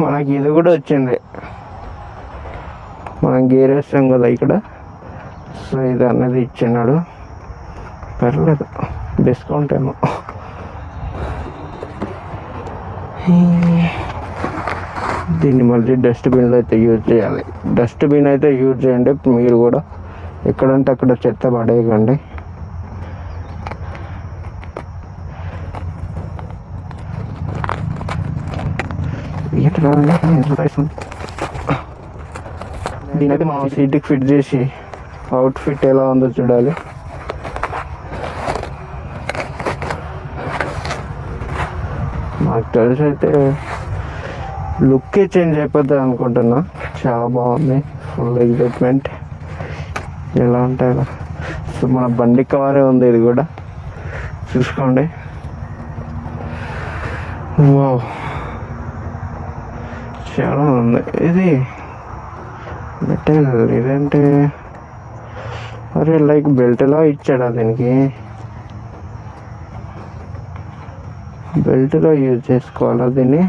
మనకి ఇది కూడా వచ్చింది, మనం గేర్ వేస్తాం కదా ఇక్కడ. సో ఇది అన్నది ఇచ్చినాడు, పర్లేదు, డిస్కౌంట్ ఏమో. దీన్ని మళ్ళీ డస్ట్బిన్లో అయితే యూజ్ చేయాలి. డస్ట్బిన్ అయితే యూజ్ చేయండి మీరు కూడా, ఎక్కడంటే అక్కడ చెత్త పడేయకండి. దీనైతే మా సీట్కి ఫిట్ చేసి అవుట్ఫిట్ ఎలా ఉందో చూడాలి. నాకు తెలిసి అయితే లుక్కే చేంజ్ అయిపోతుంది అనుకుంటున్నా. చాలా బాగుంది, ఫుల్ ఎగ్జైట్మెంట్. ఎలా ఉంటాయి. సో మన బండి కారే ఉంది ఇది కూడా, చూసుకోండి. వావ్, చాలా ఉంది. ఇది మెటల్, ఇదేంటి? అరే లైక్ బెల్ట్ ఎలా ఇచ్చాడా దీనికి? బెల్ట్లో యూజ్ చేసుకోవాలా దీన్ని?